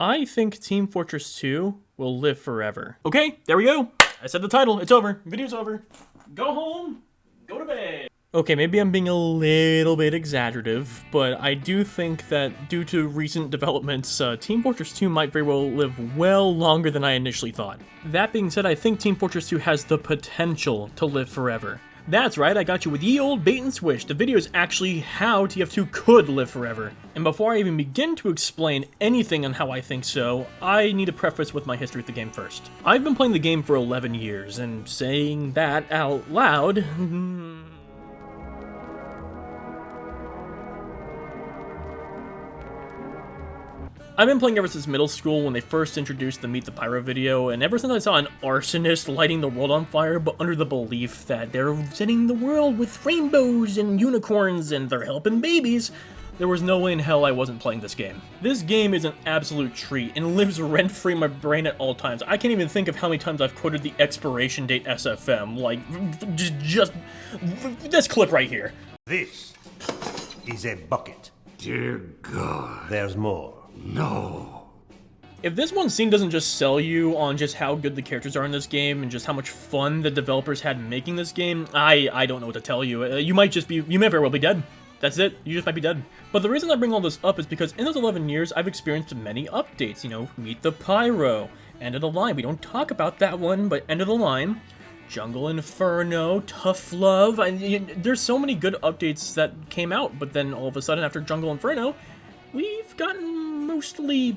I think Team Fortress 2 will live forever. Okay, there we go. I said the title. It's over. Video's over. Go home. Go to bed. Okay, maybe I'm being a little bit exaggerative, but I do think that due to recent developments, Team Fortress 2 might very well live well longer than I initially thought. That being said, I think Team Fortress 2 has the potential to live forever. That's right, I got you with ye old bait and switch. The video is actually how TF2 could live forever. And before I even begin to explain anything on how I think so, I need to preface with my history with the game first. I've been playing the game for 11 years, and saying that out loud... I've been playing ever since middle school when they first introduced the Meet the Pyro video, and ever since I saw an arsonist lighting the world on fire, but under the belief that they're setting the world with rainbows and unicorns and they're helping babies, there was no way in hell I wasn't playing this game. This game is an absolute treat and lives rent-free in my brain at all times. I can't even think of how many times I've quoted the expiration date SFM, like, just this clip right here. This is a bucket. Dear God. There's more. No. If this one scene doesn't just sell you on just how good the characters are in this game and just how much fun the developers had making this game, I don't know what to tell you. You may very well be dead. That's it, you just might be dead. But the reason I bring all this up is because in those 11 years, I've experienced many updates, you know, Meet the Pyro, End of the Line, we don't talk about that one, but End of the Line, Jungle Inferno, Tough Love, there's so many good updates that came out, but then all of a sudden after Jungle Inferno, we've gotten mostly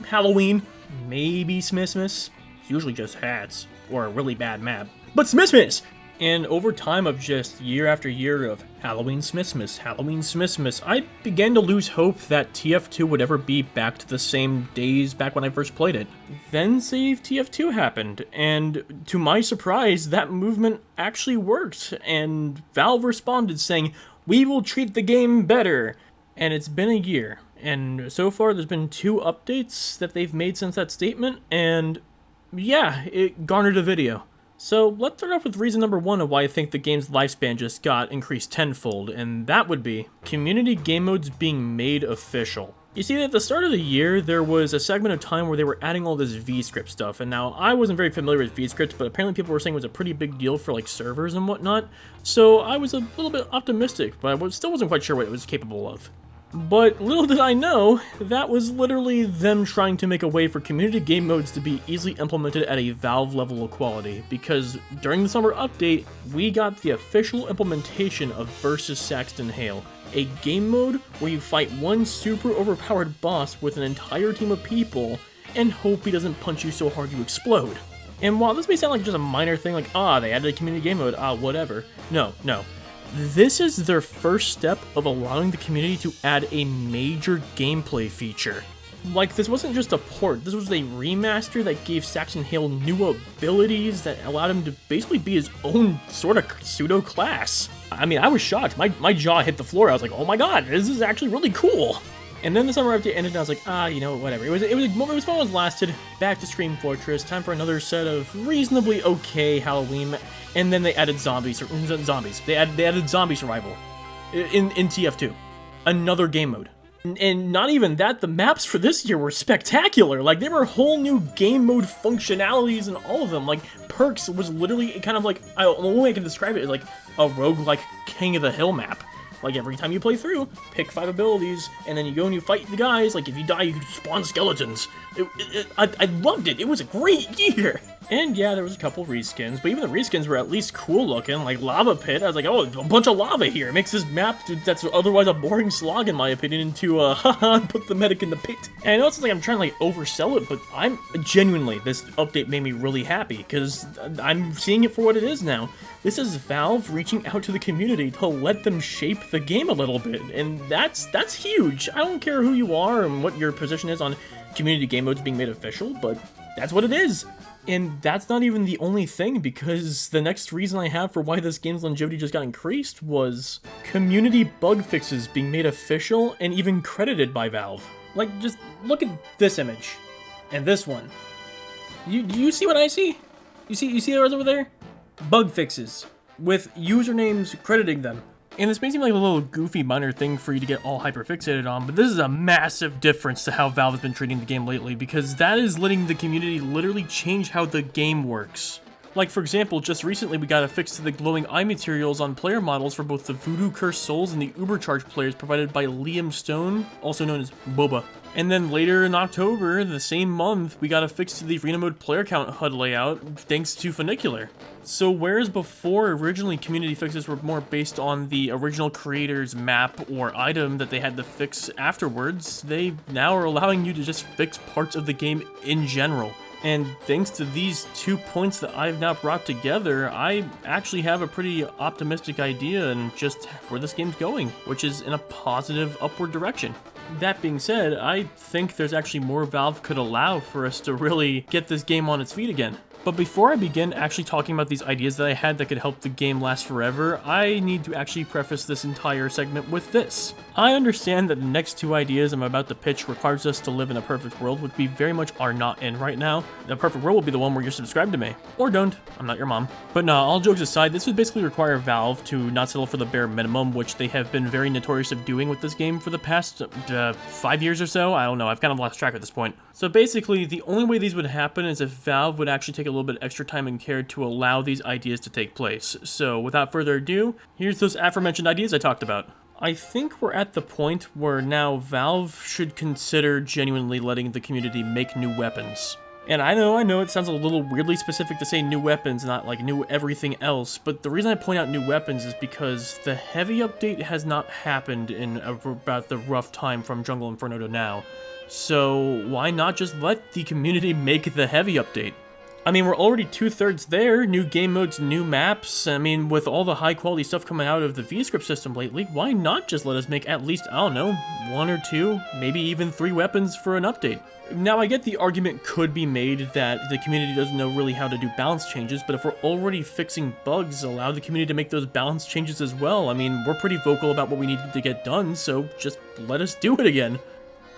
Halloween, maybe Smithmas. It's usually just hats, or a really bad map. But Smithmas! And over time of just year after year of Halloween Smithmas, I began to lose hope that TF2 would ever be back to the same days back when I first played it. Then Save TF2 happened, and to my surprise, that movement actually worked, and Valve responded saying, "We will treat the game better." And it's been a year, and so far there's been 2 updates that they've made since that statement, and yeah, it garnered a video. So let's start off with reason number 1 of why I think the game's lifespan just got increased tenfold, and that would be community game modes being made official. You see, at the start of the year, there was a segment of time where they were adding all this VScript stuff, and now I wasn't very familiar with VScript, but apparently people were saying it was a pretty big deal for like servers and whatnot, so I was a little bit optimistic, but I still wasn't quite sure what it was capable of. But little did I know, that was literally them trying to make a way for community game modes to be easily implemented at a Valve level of quality, because during the summer update, we got the official implementation of Versus Saxton Hale, a game mode where you fight one super overpowered boss with an entire team of people and hope he doesn't punch you so hard you explode. And while this may sound like just a minor thing, like, they added a community game mode, whatever. No. This is their first step of allowing the community to add a major gameplay feature. Like, this wasn't just a port, this was a remaster that gave Saxton Hale new abilities that allowed him to basically be his own sort of pseudo-class. I mean, I was shocked. My jaw hit the floor. I was like, oh my god, this is actually really cool. And then the summer update ended and I was like, whatever. It was fun while it lasted. Back to Scream Fortress. Time for another set of reasonably okay Halloween. And then they added zombies. They added zombie survival in TF2. Another game mode. And not even that, the maps for this year were spectacular. Like, there were whole new game mode functionalities in all of them. Like, Perks was literally kind of like, the only way I can describe it is like a roguelike King of the Hill map. Like, every time you play through, pick 5 abilities, and then you go and you fight the guys. Like, if you die, you can spawn skeletons. I loved it. It was a great year. And yeah, there was a couple reskins, but even the reskins were at least cool looking, like Lava Pit. I was like, oh, a bunch of lava here. It makes this map that's otherwise a boring slog, in my opinion, into, put the medic in the pit. And I know it's like I'm trying to, like, oversell it, but I'm genuinely, this update made me really happy, because I'm seeing it for what it is now. This is Valve reaching out to the community to let them shape the game a little bit, and that's huge. I don't care who you are and what your position is on community game modes being made official, but that's what it is. And that's not even the only thing, because the next reason I have for why this game's longevity just got increased was community bug fixes being made official and even credited by Valve. Like, just look at this image and this one. You see what I see? You see those over there? Bug fixes with usernames crediting them. And this may seem like a little goofy minor thing for you to get all hyper-fixated on, but this is a massive difference to how Valve has been treating the game lately, because that is letting the community literally change how the game works. Like, for example, just recently we got a fix to the glowing eye materials on player models for both the Voodoo Cursed Souls and the Ubercharged players provided by Liam Stone, also known as Boba. And then later in October, the same month, we got a fix to the Arena Mode player count HUD layout thanks to Funicular. So whereas before, originally community fixes were more based on the original creator's map or item that they had to fix afterwards, they now are allowing you to just fix parts of the game in general. And thanks to these 2 points that I've now brought together, I actually have a pretty optimistic idea in just where this game's going, which is in a positive upward direction. That being said, I think there's actually more Valve could allow for us to really get this game on its feet again. But before I begin actually talking about these ideas that I had that could help the game last forever, I need to actually preface this entire segment with this. I understand that the next 2 ideas I'm about to pitch requires us to live in a perfect world, which we very much are not in right now. The perfect world will be the one where you're subscribed to me. Or don't. I'm not your mom. But no, all jokes aside, this would basically require Valve to not settle for the bare minimum, which they have been very notorious of doing with this game for the past 5 years or so. I don't know, I've kind of lost track at this point. So basically, the only way these would happen is if Valve would actually take a little bit extra time and care to allow these ideas to take place. So without further ado, here's those aforementioned ideas I talked about. I think we're at the point where now Valve should consider genuinely letting the community make new weapons. And I know it sounds a little weirdly specific to say new weapons, not like new everything else, but the reason I point out new weapons is because the heavy update has not happened in about the rough time from Jungle Inferno to now. So why not just let the community make the heavy update? I mean, we're already 2/3 there, new game modes, new maps. I mean, with all the high quality stuff coming out of the VScript system lately, why not just let us make at least, I don't know, 1 or 2, maybe even 3 weapons for an update? Now, I get the argument could be made that the community doesn't know really how to do balance changes, but if we're already fixing bugs, allow the community to make those balance changes as well. I mean, we're pretty vocal about what we needed to get done, so just let us do it again.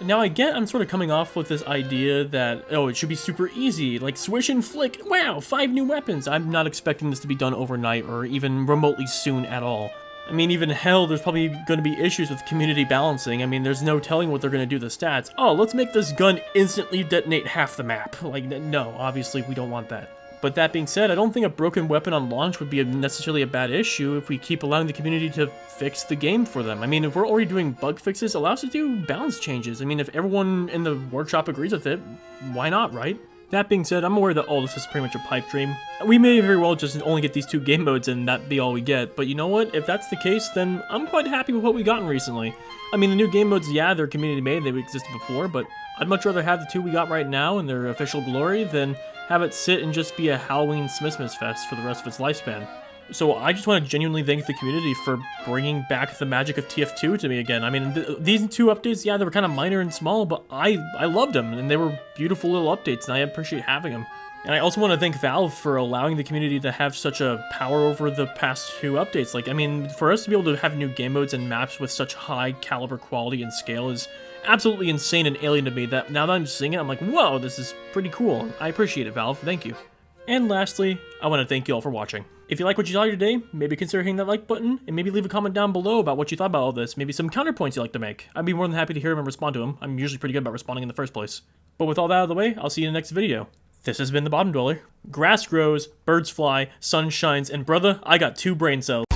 Now, I get I'm sort of coming off with this idea that, oh, it should be super easy, like swish and flick, wow, 5 new weapons. I'm not expecting this to be done overnight or even remotely soon at all. I mean, even hell, there's probably going to be issues with community balancing. I mean, there's no telling what they're going to do to the stats. Oh, let's make this gun instantly detonate half the map. Like, no, obviously we don't want that. But that being said, I don't think a broken weapon on launch would be necessarily a bad issue if we keep allowing the community to fix the game for them. I mean, if we're already doing bug fixes, allow us to do balance changes. I mean, if everyone in the workshop agrees with it, why not, right? That being said, I'm aware that all this is pretty much a pipe dream. We may very well just only get these 2 game modes and that be all we get, but you know what? If that's the case, then I'm quite happy with what we've gotten recently. I mean, the new game modes, yeah, they're community made, they've existed before, but I'd much rather have the 2 we got right now in their official glory than have it sit and just be a Halloween Smithmas fest for the rest of its lifespan. So I just want to genuinely thank the community for bringing back the magic of TF2 to me again. I mean, these 2 updates, yeah, they were kind of minor and small, but I loved them, and they were beautiful little updates, and I appreciate having them. And I also want to thank Valve for allowing the community to have such a power over the past 2 updates. Like, I mean, for us to be able to have new game modes and maps with such high caliber quality and scale is absolutely insane and alien to me, that now that I'm seeing it, I'm like, whoa, this is pretty cool. I appreciate it, Valve. Thank you. And lastly, I want to thank you all for watching. If you like what you saw here today, maybe consider hitting that like button, and maybe leave a comment down below about what you thought about all this, maybe some counterpoints you'd like to make. I'd be more than happy to hear them and respond to them. I'm usually pretty good about responding in the first place. But with all that out of the way, I'll see you in the next video. This has been The Bottom Dweller. Grass grows, birds fly, sun shines, and brother, I got 2 brain cells.